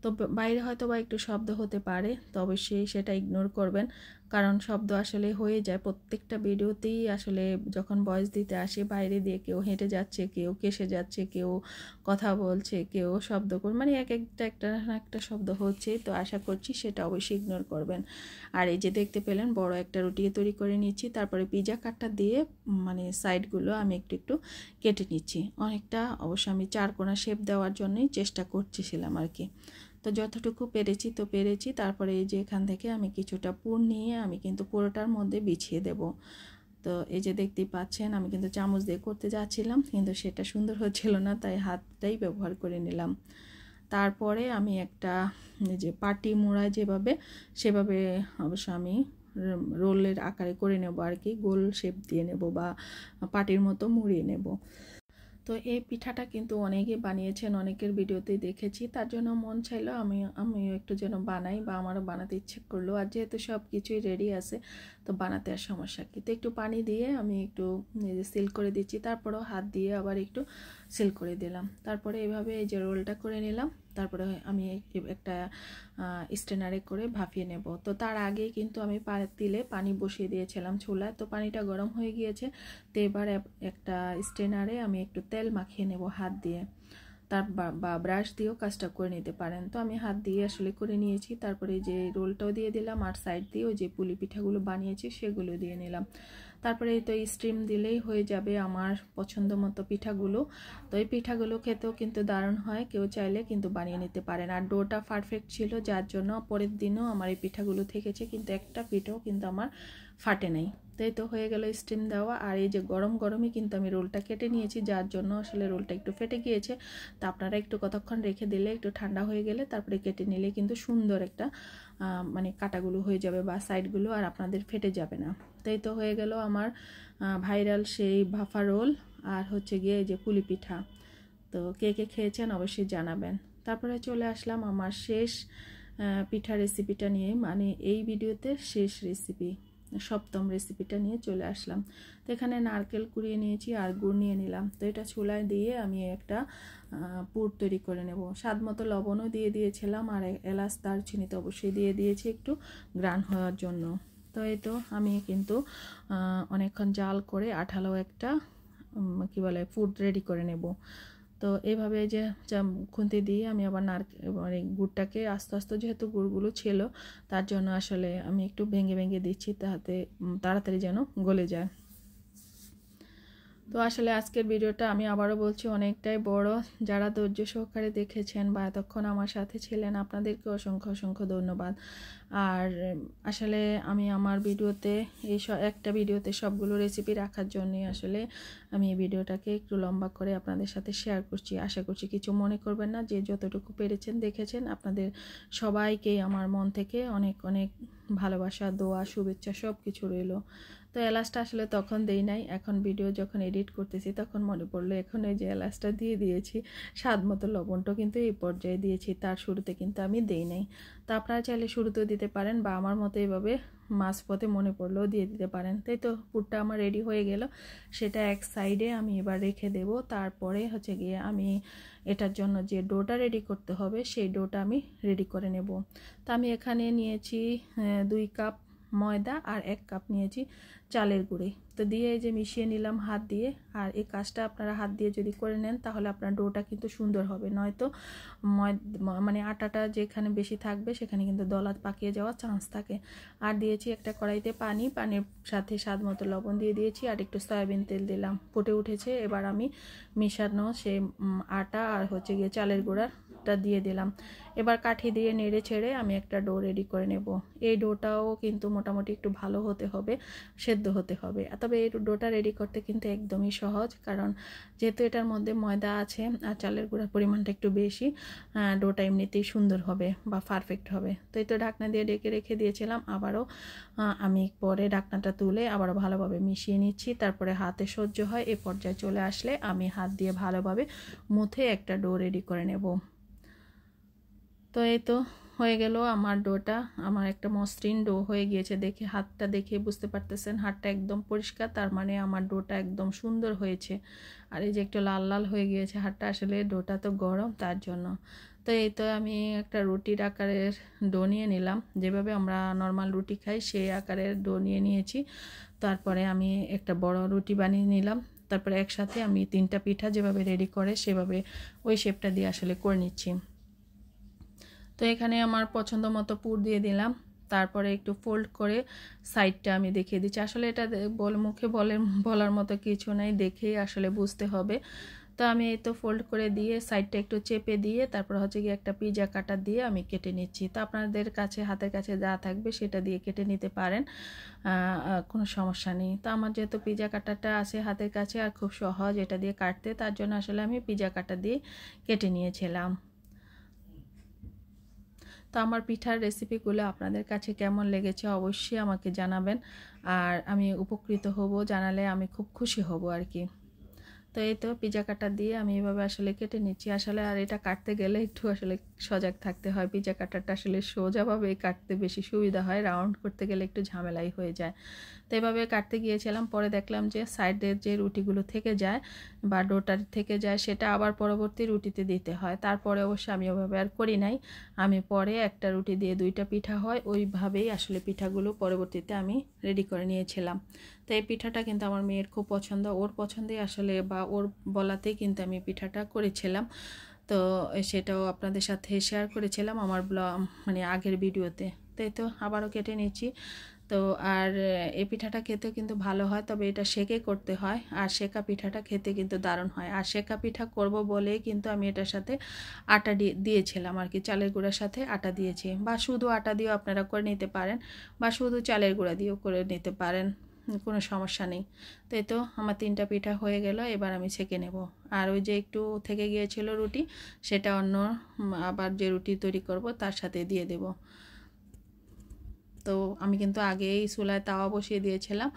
তো বাইরে হয়তো বা একটু শব্দ হতে পারে, তো অবশ্যই সেটা ইগনোর করবেন, কারণ শব্দ আসলে হয়ে যায় প্রত্যেকটা ভিডিওতেই। আসলে যখন ভয়েস দিতে আসে বাইরে দিয়ে কেউ হেঁটে যাচ্ছে, কেউ কেসে যাচ্ছে, কেউ কথা বলছে, কেউ শব্দ মানে এক একটা একটা শব্দ হচ্ছে, তো আশা করছি সেটা অবশ্যই ইগনোর করবেন। আর এই যে দেখতে পেলেন বড় একটা রুটি তৈরি করে নিচ্ছি, তারপরে পিজা কাটটা দিয়ে মানে সাইডগুলো আমি একটু একটু কেটে নিচ্ছি। অনেকটা অবশ্য আমি চারকোনা শেপ দেওয়ার জন্যই চেষ্টা করছিলাম আর কি। তো যতটুকু পেরেছি তো পেরেছি। তারপরে এই যে এখান থেকে আমি কিছুটা পুর নিয়ে আমি কিন্তু পুরোটার মধ্যে বিছিয়ে দেব। তো এই যে দেখতেই পাচ্ছেন আমি কিন্তু চামচ দিয়ে করতে যাচ্ছিলাম, কিন্তু সেটা সুন্দর হচ্ছিল না, তাই হাতটাই ব্যবহার করে নিলাম। তারপরে আমি একটা যে পাটি মোড়ায় যেভাবে সেভাবে অবশ্য আমি রোলের আকারে করে নেব আর কি, গোল শেপ দিয়ে নেব বা পাটির মতো মুড়িয়ে নেব। তো এই পিঠাটা কিন্তু অনেকে বানিয়েছেন, অনেকের ভিডিওতেই দেখেছি, তার জন্য মন চাইলো আমিও একটু যেন বানাই বা আমারও বানাতে ইচ্ছে করলো। আর যেহেতু সব কিছুই রেডি আছে তো বানাতে আর সমস্যা কি। তো একটু পানি দিয়ে আমি একটু সিল করে দিচ্ছি, তারপরেও হাত দিয়ে আবার একটু সিল করে দিলাম। তারপরে এভাবে এই যে রোলটা করে নিলাম, তারপরে আমি একটা স্ট্যান্ডারে করে ভাপিয়ে নেব। তো তার আগে কিন্তু আমি পাতিলে পানি বসিয়ে দিয়েছিলাম চুলায়, তো পানিটা গরম হয়ে গিয়েছে। তো এবার একটা স্ট্যান্ডারে আমি একটু তেল মাখিয়ে নেব হাত দিয়ে, তার বা ব্রাশ দিয়েও কাজটা করে নিতে পারেন। তো আমি হাত দিয়ে আসলে করে নিয়েছি। তারপরে যে রোলটাও দিয়ে দিলাম আর সাইড দিয়ে ওই যে পুলি পিঠাগুলো বানিয়েছি সেগুলো দিয়ে নিলাম। তারপরে তো স্টিম দিলেই হয়ে যাবে আমার পছন্দ মতো পিঠাগুলো। তো এই পিঠাগুলো খেতেও কিন্তু দারুণ হয়, কেউ চাইলে কিন্তু বানিয়ে নিতে পারেন। আর ডোটা পারফেক্ট ছিল, যার জন্য পরের দিনও আমার এই পিঠাগুলো থেকেছে, কিন্তু একটা পিঠাও কিন্তু আমার ফাটে নাই। তাই তো হয়ে গেল স্টিম দেওয়া। আর এই যে গরম গরমই কিন্তু আমি রোলটা কেটে নিয়েছি, যার জন্য আসলে রোলটা একটু ফেটে গিয়েছে। তা আপনারা একটু কতক্ষণ রেখে দিলে, একটু ঠান্ডা হয়ে গেলে তারপরে কেটে নিলে কিন্তু সুন্দর একটা মানে কাটাগুলো হয়ে যাবে বা সাইডগুলো আর আপনাদের ফেটে যাবে না। তাই তো হয়ে গেল আমার ভাইরাল সেই ভাফা রোল আর হচ্ছে গিয়ে যে পুলি পিঠা। তো কে কে খেয়েছেন অবশ্যই জানাবেন। তারপরে চলে আসলাম আমার শেষ পিঠা রেসিপিটা নিয়ে, মানে এই ভিডিওতে শেষ রেসিপি, সপ্তম রেসিপিটা নিয়ে চলে আসলাম। তো এখানে নারকেল কুড়িয়ে নিয়েছি আর গুড় নিয়ে নিলাম। তো এটা চুলায় দিয়ে আমি একটা পুর তৈরি করে নেব। স্বাদ মতো লবণও দিয়ে দিয়েছিলাম আর এলাচ দারচিনি তো অবশ্যই দিয়ে দিয়েছি একটু গ্রান হওয়ার জন্য। তো এই তো আমি কিন্তু অনেকক্ষণ জাল করে আঠালো একটা কি বলে পুর রেডি করে নেব। তো এইভাবে যে খুন্তি দিয়ে আমি আবার মানে গুড়টাকে আস্তে আস্তে, যেহেতু গুড়গুলো ছিল তার জন্য আসলে আমি একটু ভেঙে ভেঙে দিচ্ছি, তাতে তাড়াতাড়ি যেন গলে যায়। তো আসলে আজকের ভিডিওটা আমি আবারও বলছি অনেকটাই বড়। যারা ধৈর্য সহকারে দেখেছেন বা এতক্ষণ আমার সাথে ছিলেন আপনাদেরকে অসংখ্য অসংখ্য ধন্যবাদ। আর আসলে আমি আমার ভিডিওতে একটা ভিডিওতে সবগুলো রেসিপি রাখার জন্যই আসলে আমি এই ভিডিওটাকে একটু লম্বা করে আপনাদের সাথে শেয়ার করছি। আশা করছি কিছু মনে করবেন না। যে যতটুকু পেরেছেন দেখেছেন, আপনাদের সবাইকেই আমার মন থেকে অনেক অনেক ভালোবাসা, দোয়া, শুভেচ্ছা সব কিছু রইল। তো এলাচটা আসলে তখন দেই নাই, এখন ভিডিও যখন এডিট করতেছি তখন মনে পড়লো এখন এই যে এলাচটা দিয়ে দিয়েছি। স্বাদ মতো লবণটা কিন্তু এই পর্যায়ে দিয়েছি, তার শুরুতে কিন্তু আমি দেই নাই। তো আপনারা চাইলে শুরুতেও দিতে পারেন বা আমার মতো এইভাবে মাঝপথে মনে পড়লেও দিয়ে দিতে পারেন। তাই তো পুরটা আমার রেডি হয়ে গেল, সেটা এক সাইডে আমি এবার রেখে দেব। তারপরে হচ্ছে গিয়ে আমি এটার জন্য যে ডোটা রেডি করতে হবে সেই ডোটা আমি রেডি করে নেব। তো আমি এখানে নিয়েছি 2 কাপ ময়দা আর 1 কাপ নিয়েছি চালের গুঁড়ি। তো দিয়ে এই যে মিশিয়ে নিলাম হাত দিয়ে। আর এই কাজটা আপনারা হাত দিয়ে যদি করে নেন তাহলে আপনার ডোটা কিন্তু সুন্দর হবে, নয়তো মানে আটাটা যেখানে বেশি থাকবে সেখানে কিন্তু দলা পাকিয়ে যাওয়ার চান্স থাকে। আর দিয়েছি একটা কড়াইতে পানির সাথে স্বাদ মতো লবণ দিয়ে দিয়েছি আর একটু সয়াবিন তেল দিলাম। ফুটে উঠেছে, এবার আমি মিশানো সেই আটা আর হচ্ছে গিয়ে চালের গুঁড়াটা দিয়ে দিলাম। এবার কাঠি দিয়ে নেড়ে ছেড়ে আমি একটা ডো রেডি করে নেব। এই ডোটাও কিন্তু মোটামুটি একটু ভালো হতে হবে, সেদ্ধ হতে হবে। তবে এই ডোটা রেডি করতে কিন্তু একদমই সহজ, কারণ যেহেতু এটার মধ্যে ময়দা আছে আর চালের গুঁড়ার পরিমাণটা একটু বেশি, ডোটা এমনিতেই সুন্দর হবে বা পারফেক্ট হবে। তো এই তো ঢাকনা দিয়ে ঢেকে রেখে দিয়েছিলাম। আবারও আমি পরে ঢাকনাটা তুলে আবারও ভালোভাবে মিশিয়ে নিচ্ছি। তারপরে হাতে সহ্য হয় এ পর্যায়ে চলে আসলে আমি হাত দিয়ে ভালোভাবে মুথে একটা ডো রেডি করে নেব। তো এই তো হয়ে গেল আমার ডোটা, আমার একটা মসৃণ ডো হয়ে গিয়েছে। দেখে হাতটা দেখে বুঝতে পারতেছেন হাতটা একদম পরিষ্কার, তার মানে আমার ডোটা একদম সুন্দর হয়েছে। আর এই যে একটু লাল লাল হয়ে গিয়েছে হাতটা, আসলে ডোটা তো গরম তার জন্য। তো এই তো আমি একটা রুটির আকারের ডো নিয়ে নিলাম, যেভাবে আমরা নর্মাল রুটি খাই সেই আকারের ডো নিয়ে নিয়েছি। তারপরে আমি একটা বড় রুটি বানিয়ে নিলাম। তারপরে একসাথে আমি 3টা পিঠা যেভাবে রেডি করে সেভাবে ওই শেপটা দিয়ে আসলে করে নিচ্ছি। তো এখানে আমার পছন্দ মতো পুর দিয়ে দিলাম। তারপরে একটু ফোল্ড করে সাইডটা আমি দেখিয়ে দিচ্ছি। আসলে এটা মুখে বলার মতো কিছু নাই, দেখেই আসলে বুঝতে হবে। তো আমি এই তো ফোল্ড করে দিয়ে সাইডটা একটু চেপে দিয়ে তারপর হচ্ছে গিয়ে একটা পিজা কাটার দিয়ে আমি কেটে নিচ্ছি। তো আপনাদের কাছে হাতের কাছে যা থাকবে সেটা দিয়ে কেটে নিতে পারেন, কোনো সমস্যা নেই। তো আমার যেহেতু পিজা কাটারটা আছে হাতের কাছে আর খুব সহজ এটা দিয়ে কাটতে, তার জন্য আসলে আমি পিজা কাটা দিয়ে কেটে নিয়েছিলাম। তো আমার পিঠার রেসিপিগুলো আপনাদের কাছে কেমন লেগেছে অবশ্যই আমাকে জানাবেন, আর আমি উপকৃত হব, জানালে আমি খুব খুশি হব আর কি। তো এই তো পিজা কাটা দিয়ে আমি এভাবে আসলে কেটে নিচ্ছি। আসলে আর এটা কাটতে গেলে একটু আসলে সজাগ থাকতে হয়। পিজা কাটারটা আসলে সোজাভাবে কাটতে বেশি সুবিধা হয়, রাউন্ড করতে গেলে একটু ঝামেলাই হয়ে যায়। তো এভাবে কাটতে গিয়েছিলাম, পরে দেখলাম যে সাইডের যে রুটিগুলো থেকে যায় বা ডোটার থেকে যায় সেটা আবার পরবর্তী রুটিতে দিতে হয়। তারপরে অবশ্য আমি ওভাবে আর করি নাই, আমি পরে একটা রুটি দিয়ে 2টা পিঠা হয় ওইভাবেই আসলে পিঠাগুলো পরবর্তীতে আমি রেডি করে নিয়েছিলাম। তো এই পিঠাটা কিন্তু আমার মেয়ের খুব পছন্দ, ওর পছন্দে আসলে বা ওর বলাতেই কিন্তু আমি পিঠাটা করেছিলাম। তো সেটাও আপনাদের সাথে শেয়ার করেছিলাম আমার মানে আগের ভিডিওতে। তো এই তো আবারও কেটে নিচ্ছি। তো আর এই পিঠাটা খেতেও কিন্তু ভালো হয়, তবে এটা সেকে করতে হয়। আর সেকা পিঠাটা খেতে কিন্তু দারুণ হয়। আর সেকা পিঠা করব বলেই কিন্তু আমি এটার সাথে আটা দিয়েছিলাম আর কি, চালের গুঁড়ার সাথে আটা দিয়েছি। বা শুধু আটা দিয়েও আপনারা করে নিতে পারেন বা শুধু চালের গুঁড়া দিয়েও করে নিতে পারেন, কোনো সমস্যা নেই। তো এই তো আমার 3টা পিঠা হয়ে গেল, এবার আমি ছেঁকে নেব। আর ওই যে একটু থেকে গিয়েছিল রুটি, সেটা অন্য আবার যে রুটি তৈরি করব তার সাথে দিয়ে দেব। তো আমি কিন্তু আগেই চুলায় তাওয়া বসিয়ে দিয়েছিলাম।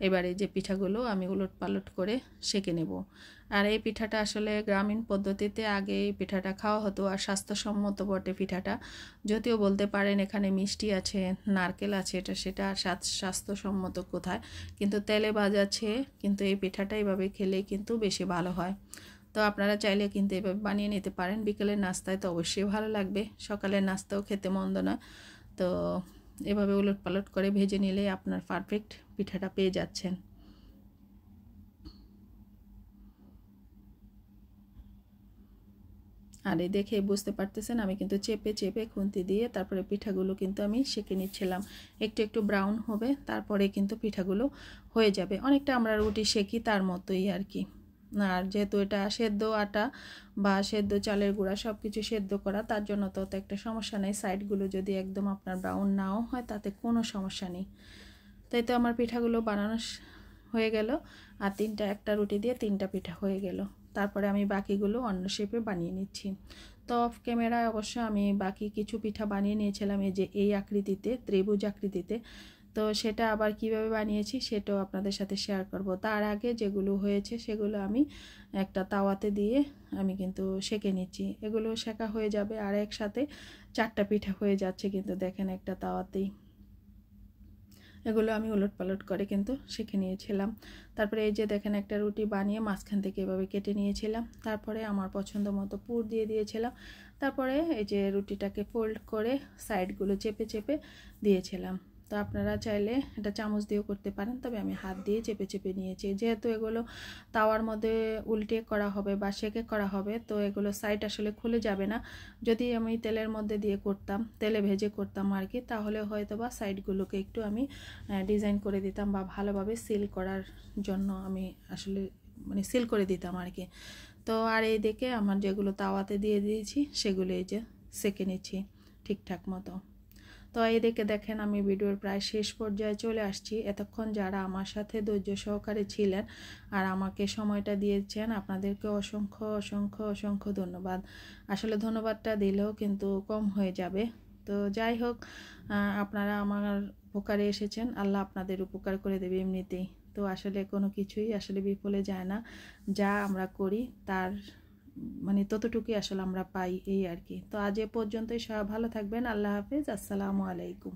এবারে যে পিঠাগুলো আমি উলট পালট করে সেঁকে নেব। আর এই পিঠাটা আসলে গ্রামীণ পদ্ধতিতে আগে এই পিঠাটা খাওয়া হতো, আর স্বাস্থ্যসম্মত বটে পিঠাটা। যদিও বলতে পারেন এখানে মিষ্টি আছে, নারকেল আছে, এটা সেটা স্বাস্থ্যসম্মত কোথায়, কিন্তু তেলে ভাজাছে, কিন্তু এই পিঠাটা এইভাবে খেলেই কিন্তু বেশি ভালো হয়। তো আপনারা চাইলে কিন্তু এভাবে বানিয়ে নিতে পারেন। বিকেলের নাস্তায় তো অবশ্যই ভালো লাগবে, সকালের নাস্তাও খেতে মন্দ না। তো এভাবে উলট পালট করে ভেজে নিলে আপনার পারফেক্ট পিঠাটা পেয়ে যাচ্ছেন। আর এই দেখে বুঝতে পারতেছেন আমি কিন্তু চেপে চেপে খুন্তি দিয়ে তারপরে পিঠাগুলো কিন্তু আমি সেঁকে নিচ্ছিলাম। একটু একটু ব্রাউন হবে, তারপরে কিন্তু পিঠাগুলো হয়ে যাবে। অনেকটা আমরা রুটি সেঁকি তার মতোই আর কি। আর যেহেতু এটা সেদ্ধ আটা বা সেদ্ধ চালের গুঁড়া সব কিছু সেদ্ধ করা, তার জন্য তো একটা সমস্যা নেই। সাইডগুলো যদি একদম আপনার ব্রাউন নাও হয় তাতে কোনো সমস্যা নেই। তাই তো আমার পিঠাগুলো বানানো হয়ে গেল। আর একটা রুটি দিয়ে 3টা পিঠা হয়ে গেল। তারপরে আমি বাকিগুলো অন্য শেপে বানিয়ে নিচ্ছি। তো অফ ক্যামেরায় অবশ্য আমি বাকি কিছু পিঠা বানিয়ে নিয়েছিলাম এই আকৃতিতে, ত্রিভুজ আকৃতিতে। তো সেটা আবার কিভাবে বানিয়েছি সেটাও আপনাদের সাথে শেয়ার করব। তার আগে যেগুলো হয়েছে সেগুলো আমি একটা তাওয়াতে দিয়ে আমি কিন্তু সেঁকে নিচ্ছি। এগুলো সেঁকা হয়ে যাবে আর একসাথে 4টা পিঠা হয়ে যাচ্ছে কিন্তু দেখেন একটা তাওয়াতেই। এগুলো আমি উলটপালট করে কিন্তু শিখে নিয়েছিলাম। তারপরে এই যে দেখেন একটা রুটি বানিয়ে মাঝখান থেকে এভাবে কেটে নিয়েছিলাম। তারপরে আমার পছন্দ মতো পুর দিয়ে দিয়েছিলাম। তারপরে এই যে রুটিটাকে ফোল্ড করে সাইডগুলো চেপে চেপে দিয়েছিলাম। তো আপনারা চাইলে এটা চামচ দিয়েও করতে পারেন, তবে আমি হাত দিয়ে চেপে চেপে নিয়েছি। যেহেতু এগুলো তাওয়ার মধ্যে উল্টে করা হবে বা সেঁকে করা হবে, তো এগুলো সাইড আসলে খুলে যাবে না। যদি আমি তেলের মধ্যে দিয়ে করতাম, তেলে ভেজে করতাম আর কি, তাহলে হয়তো বা সাইডগুলোকে একটু আমি ডিজাইন করে দিতাম বা ভালোভাবে সিল করার জন্য আমি আসলে সিল করে দিতাম আর কি। তো আর এই দিকে আমার যেগুলো তাওয়াতে দিয়ে দিয়েছি সেগুলো এই যে সেঁকে নিচ্ছি ঠিকঠাক মতো। তো এই দিকে দেখেন আমি ভিডিওর প্রায় শেষ পর্যায়ে চলে আসছি। এতক্ষণ যারা আমার সাথে ধৈর্য সহকারে ছিলেন আর আমাকে সময়টা দিয়েছেন, আপনাদেরকে অসংখ্য অসংখ্য অসংখ্য ধন্যবাদ। আসলে ধন্যবাদটা দিলেও কিন্তু কম হয়ে যাবে। তো যাই হোক, আপনারা আমার উপকারে এসেছেন, আল্লাহ আপনাদের উপকার করে দেবে এমনিতেই। তো আসলে কোনো কিছুই আসলে বিফলে যায় না। যা আমরা করি তার ততটুকুই আসলে আমরা পাই, এই আর কি। তো আজ এ পর্যন্তই। সবাই ভালো থাকবেন। আল্লাহ হাফেজ। আসসালামু আলাইকুম।